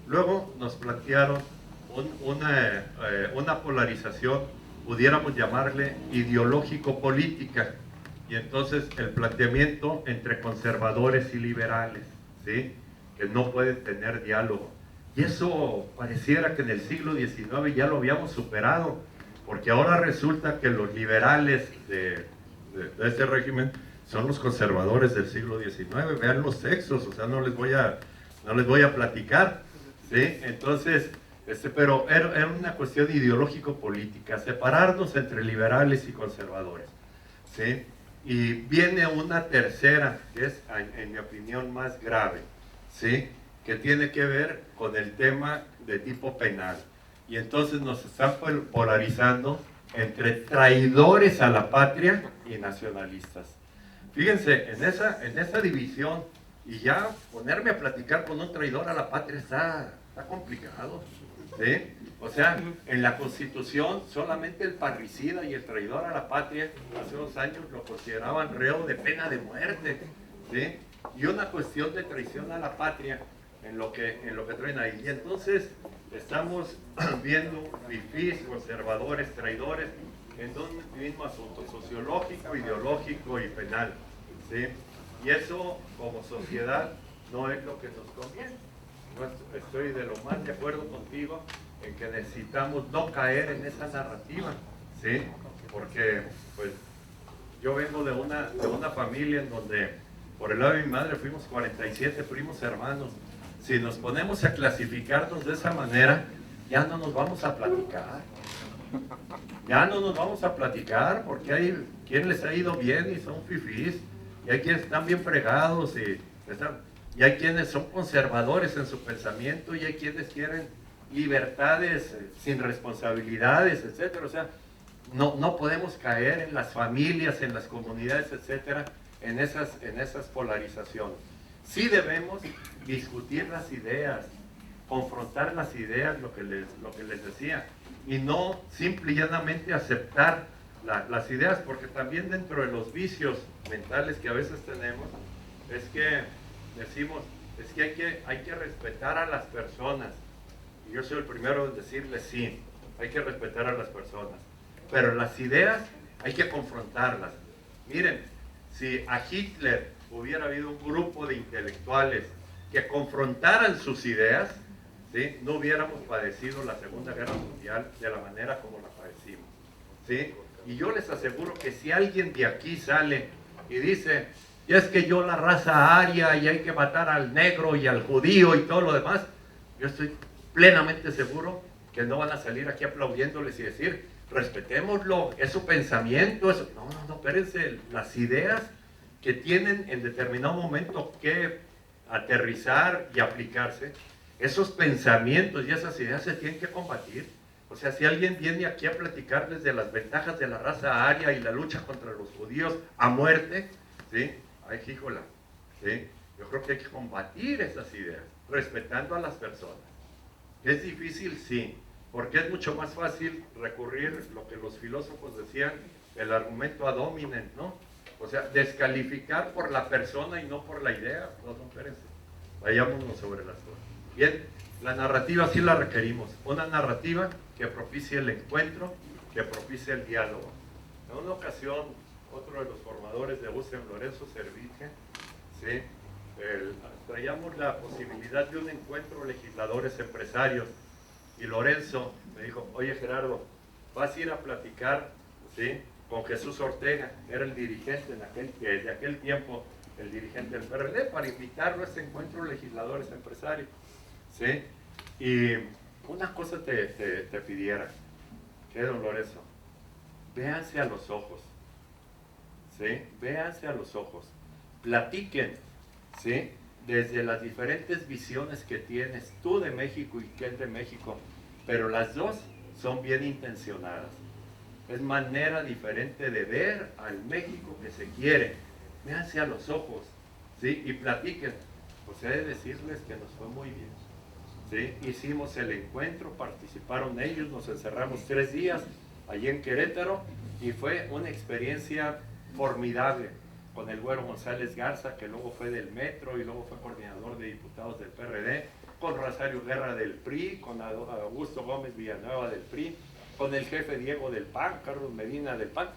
Luego nos plantearon una polarización, pudiéramos llamarle ideológico-política, y entonces el planteamiento entre conservadores y liberales, ¿sí? Que no pueden tener diálogo. Y eso pareciera que en el siglo XIX ya lo habíamos superado, porque ahora resulta que los liberales de este régimen son los conservadores del siglo XIX. Vean los sexos, o sea, no les voy a platicar, ¿sí? Entonces, pero era una cuestión ideológico-política, separarnos entre liberales y conservadores, ¿sí? Y viene una tercera, que es, en mi opinión, más grave, ¿sí? Que tiene que ver con el tema de tipo penal. Y entonces nos están polarizando entre traidores a la patria y nacionalistas. Fíjense, en esa división, y ya ponerme a platicar con un traidor a la patria está complicado, ¿sí? O sea, en la Constitución solamente el parricida y el traidor a la patria hace 2 años lo consideraban reo de pena de muerte, ¿sí? Y una cuestión de traición a la patria en lo que traen ahí. Y entonces estamos viendo fifís, conservadores, traidores, en un mismo asunto sociológico, ideológico y penal, ¿sí? Y eso como sociedad no es lo que nos conviene. No estoy de lo más de acuerdo contigo en que necesitamos no caer en esa narrativa, ¿sí? Porque pues yo vengo de una familia en donde por el lado de mi madre fuimos 47 primos hermanos. Si nos ponemos a clasificarnos de esa manera, ya no nos vamos a platicar. Ya no nos vamos a platicar porque hay quien les ha ido bien y son fifís, y hay quienes están bien fregados y hay quienes son conservadores en su pensamiento y hay quienes quieren libertades sin responsabilidades, etcétera. O sea, no podemos caer en las familias, en las comunidades, etcétera, en esas polarizaciones. Sí debemos discutir las ideas, confrontar las ideas, lo que les decía, y no simple y llanamente aceptar las ideas, porque también dentro de los vicios mentales que a veces tenemos, es que decimos, es que hay que respetar a las personas. Y yo soy el primero en decirles sí, hay que respetar a las personas. Pero las ideas hay que confrontarlas. Miren, si a Hitler hubiera habido un grupo de intelectuales que confrontaran sus ideas, ¿sí?, no hubiéramos padecido la Segunda Guerra Mundial de la manera como la padecimos, ¿sí? Y yo les aseguro que si alguien de aquí sale y dice, y es que yo la raza aria y hay que matar al negro y al judío y todo lo demás, yo estoy plenamente seguro que no van a salir aquí aplaudiéndoles y decir, respetémoslo, es su pensamiento, eso. No, espérense, las ideas que tienen en determinado momento que aterrizar y aplicarse, esos pensamientos y esas ideas se tienen que combatir. O sea, si alguien viene aquí a platicarles de las ventajas de la raza aria y la lucha contra los judíos a muerte, ¿sí? Ay, híjola, ¿sí? Yo creo que hay que combatir esas ideas, respetando a las personas. ¿Es difícil? Sí, porque es mucho más fácil recurrir lo que los filósofos decían, el argumento ad hominem, ¿no? O sea, descalificar por la persona y no por la idea. No, espérense, vayámonos sobre las cosas. Bien, la narrativa sí la requerimos, una narrativa que propicie el encuentro, que propicie el diálogo. En una ocasión, otro de los formadores de UCEM, Lorenzo Servige, ¿sí?, traíamos la posibilidad de un encuentro legisladores empresarios, y Lorenzo me dijo, oye Gerardo, vas a ir a platicar, ¿sí?, con Jesús Ortega, era el dirigente de aquel tiempo, el dirigente del PRD, para invitarlo a este encuentro legisladores empresarios, ¿sí? Y una cosa te pidiera, que don Lorenzo, véanse a los ojos, ¿sí? Véanse a los ojos, platiquen, ¿sí?, desde las diferentes visiones que tienes tú de México y que él de México, pero las dos son bien intencionadas. Es manera diferente de ver al México que se quiere. Véanse a los ojos, ¿sí?, y platiquen. Pues he de decirles que nos fue muy bien, ¿sí? Hicimos el encuentro, participaron ellos, nos encerramos 3 días allí en Querétaro y fue una experiencia formidable con el Güero González Garza, que luego fue del Metro y luego fue coordinador de diputados del PRD, con Rosario Guerra del PRI, con Augusto Gómez Villanueva del PRI, con el jefe Diego del PAN, Carlos Medina del PAN.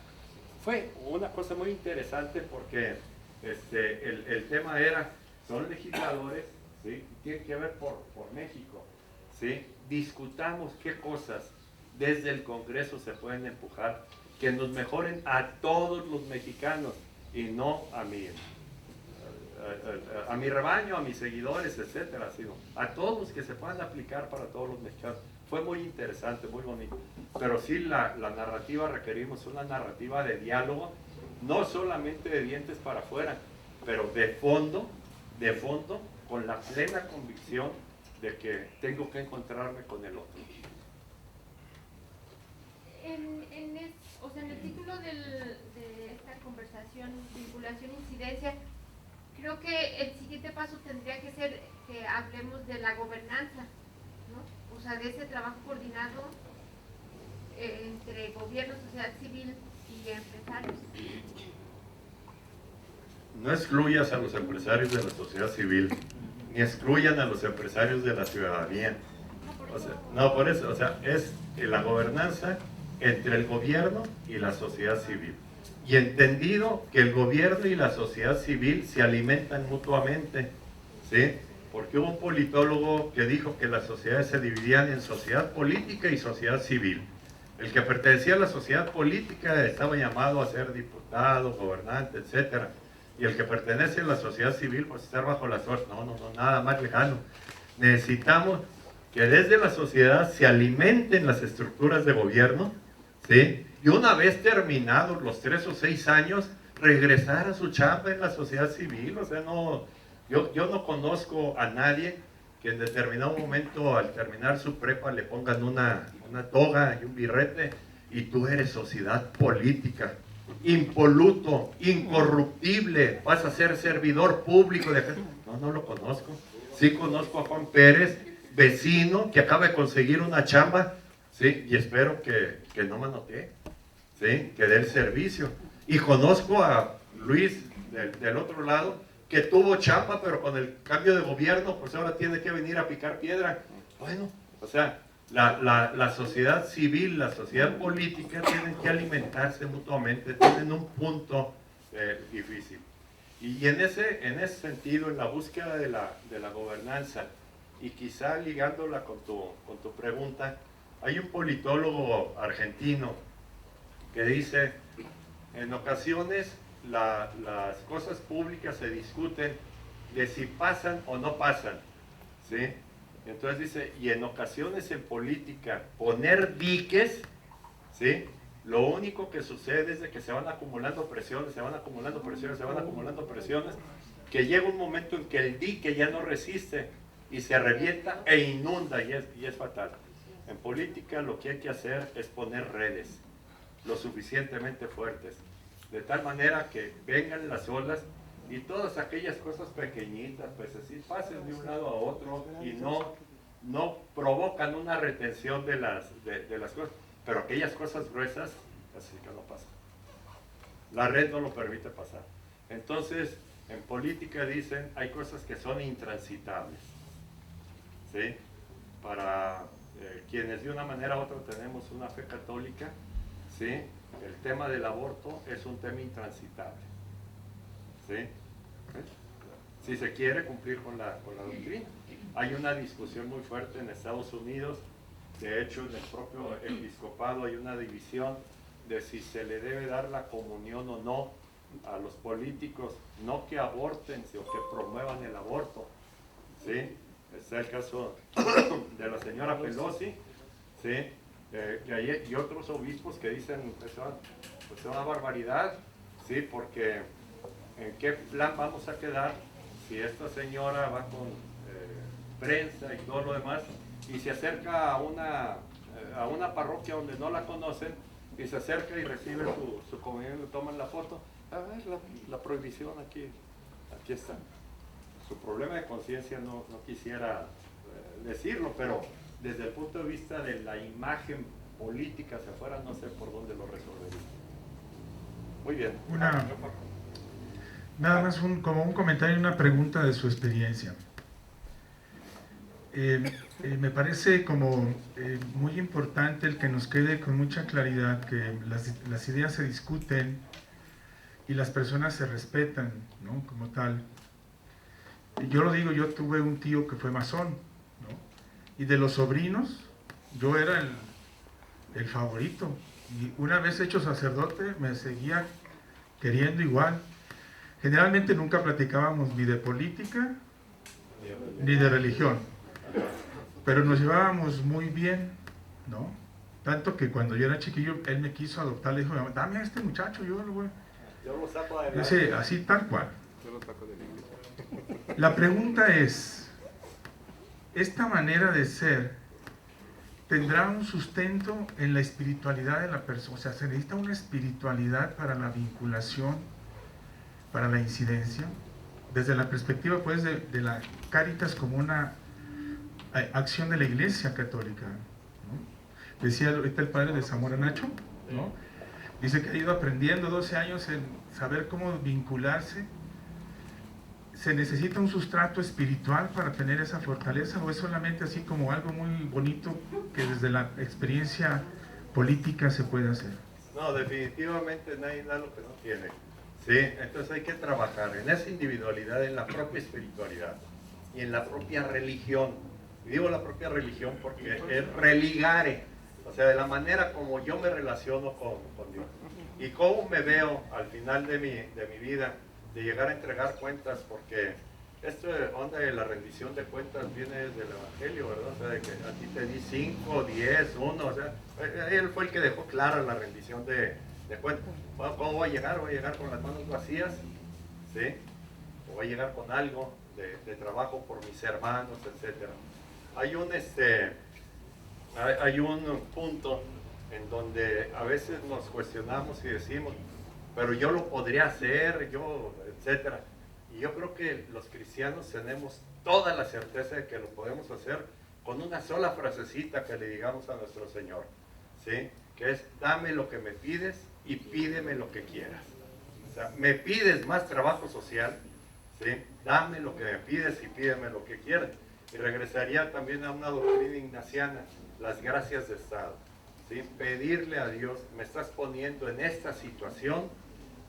Fue una cosa muy interesante porque el tema era, son legisladores, ¿sí?, tiene que ver por México, ¿sí? Discutamos qué cosas desde el Congreso se pueden empujar que nos mejoren a todos los mexicanos y no a mi rebaño, a mis seguidores, etcétera, sino a todos, que se puedan aplicar para todos los mexicanos. Fue muy interesante, muy bonito. Pero sí, la narrativa requerimos una narrativa de diálogo, no solamente de dientes para afuera, pero de fondo, con la plena convicción de que tengo que encontrarme con el otro. En el título de esta conversación, vinculación, incidencia, creo que el siguiente paso tendría que ser que hablemos de la gobernanza, ¿no? O sea, de ese trabajo coordinado entre gobierno, sociedad civil y empresarios. No excluyas a los empresarios de la sociedad civil, ni excluyan a los empresarios de la ciudadanía. O sea, no, por eso, o sea, es la gobernanza entre el gobierno y la sociedad civil. Y entendido que el gobierno y la sociedad civil se alimentan mutuamente, ¿sí? Porque hubo un politólogo que dijo que las sociedades se dividían en sociedad política y sociedad civil. El que pertenecía a la sociedad política estaba llamado a ser diputado, gobernante, etcétera. Y el que pertenece a la sociedad civil, pues estar bajo las órdenes. No, nada más lejano. Necesitamos que desde la sociedad se alimenten las estructuras de gobierno, ¿sí? Y una vez terminados los 3 o 6 años, regresar a su chamba en la sociedad civil. O sea, yo no conozco a nadie que en determinado momento al terminar su prepa le pongan una toga y un birrete y tú eres sociedad política, impoluto, incorruptible, vas a ser servidor público. No lo conozco. Sí conozco a Juan Pérez, vecino, que acaba de conseguir una chamba, ¿sí? Y espero que no me anote, ¿sí? Que dé el servicio. Y conozco a Luis del otro lado, que tuvo chamba, pero con el cambio de gobierno, pues ahora tiene que venir a picar piedra. Bueno, o sea, la sociedad civil, la sociedad política tienen que alimentarse mutuamente, tienen un punto difícil. Y en ese sentido, en la búsqueda de la gobernanza, y quizá ligándola con tu pregunta, hay un politólogo argentino que dice, en ocasiones las cosas públicas se discuten de si pasan o no pasan, ¿sí? Entonces dice, y en ocasiones en política poner diques, ¿sí? Lo único que sucede es de que se van acumulando presiones, que llega un momento en que el dique ya no resiste y se revienta e inunda y es fatal. En política lo que hay que hacer es poner redes lo suficientemente fuertes, de tal manera que vengan las olas y todas aquellas cosas pequeñitas, pues así, pasen de un lado a otro y no provocan una retención de las cosas, pero aquellas cosas gruesas, así que no pasan. La red no lo permite pasar. Entonces, en política dicen, hay cosas que son intransitables, ¿sí? Para quienes de una manera u otra tenemos una fe católica, ¿sí? El tema del aborto es un tema intransitable, ¿sí? Si se quiere cumplir con la doctrina. Hay una discusión muy fuerte en Estados Unidos, de hecho en el propio episcopado hay una división de si se le debe dar la comunión o no a los políticos, no que aborten, sino que promuevan el aborto, ¿sí? Está el caso de la señora Pelosi, ¿sí? Y otros obispos que dicen, pues es una barbaridad, ¿sí? Porque ¿en qué plan vamos a quedar si esta señora va con prensa y todo lo demás y se acerca a una parroquia donde no la conocen y se acerca y recibe su comunión y le toman la foto? A ver, la prohibición aquí está. Su problema de conciencia no quisiera decirlo, pero desde el punto de vista de la imagen política hacia afuera, no sé por dónde lo resolvería. Muy bien. Nada más como un comentario y una pregunta de su experiencia. Me parece como muy importante el que nos quede con mucha claridad que las ideas se discuten y las personas se respetan, ¿no? Como tal. Yo lo digo, yo tuve un tío que fue masón, ¿no? Y de los sobrinos, yo era el favorito. Y una vez hecho sacerdote, me seguía queriendo igual. Generalmente nunca platicábamos ni de política, ni de religión. Pero nos llevábamos muy bien, ¿no? Tanto que cuando yo era chiquillo, él me quiso adoptar, le dijo, dame a este muchacho, yo lo saco adelante. Así tal cual. Yo lo saco de la iglesia. La pregunta es, ¿esta manera de ser tendrá un sustento en la espiritualidad de la persona? O sea, ¿se necesita una espiritualidad para la vinculación, para la incidencia? Desde la perspectiva, pues, de la Cáritas como una acción de la Iglesia Católica, ¿no? Decía ahorita el padre de Zamora Nacho, ¿no? Dice que ha ido aprendiendo 12 años en saber cómo vincularse ¿se necesita un sustrato espiritual para tener esa fortaleza o es solamente así como algo muy bonito que desde la experiencia política se puede hacer? No, definitivamente nadie da lo que no tiene. ¿Sí? Entonces hay que trabajar en esa individualidad, en la propia espiritualidad y en la propia religión. Y digo la propia religión porque es religare, o sea, de la manera como yo me relaciono con Dios. Y cómo me veo al final de mi vida, de llegar a entregar cuentas, porque esto de onda de la rendición de cuentas viene del Evangelio, ¿verdad? O sea, de que a ti te di 5, 10, 1, o sea, él fue el que dejó clara la rendición de cuentas. ¿Cómo voy a llegar? ¿Voy a llegar con las manos vacías? ¿Sí? ¿O voy a llegar con algo de trabajo por mis hermanos, etcétera? Hay un punto en donde a veces nos cuestionamos y decimos, pero yo lo podría hacer, yo, etcétera. Y yo creo que los cristianos tenemos toda la certeza de que lo podemos hacer con una sola frasecita que le digamos a nuestro Señor, ¿sí? Que es, dame lo que me pides y pídeme lo que quieras. O sea, me pides más trabajo social, ¿sí? Dame lo que me pides y pídeme lo que quieras. Y regresaría también a una doctrina ignaciana, las gracias de Estado, ¿sí? Pedirle a Dios, me estás poniendo en esta situación,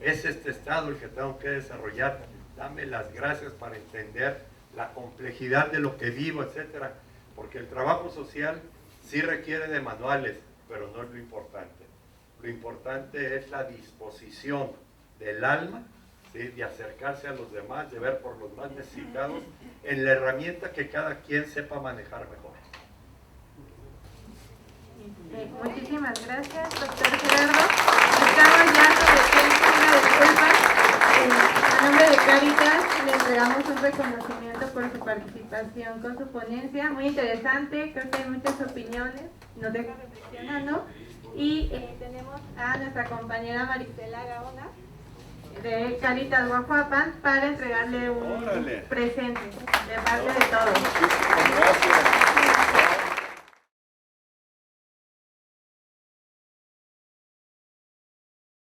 es este estado el que tengo que desarrollar, dame las gracias para entender la complejidad de lo que vivo, etcétera, porque el trabajo social sí requiere de manuales, pero no es lo importante. Lo importante es la disposición del alma, ¿sí? De acercarse a los demás, de ver por los más necesitados, en la herramienta que cada quien sepa manejar mejor. Muchísimas gracias, doctor Gerardo. Estamos ya sobre una disculpa. A nombre de Cáritas le entregamos un reconocimiento por su participación con su ponencia. Muy interesante, creo que hay muchas opiniones, nos deja reflexionando. Y tenemos a nuestra compañera Marisela Gaona de Cáritas Guajuapan para entregarle un presente de parte de todos.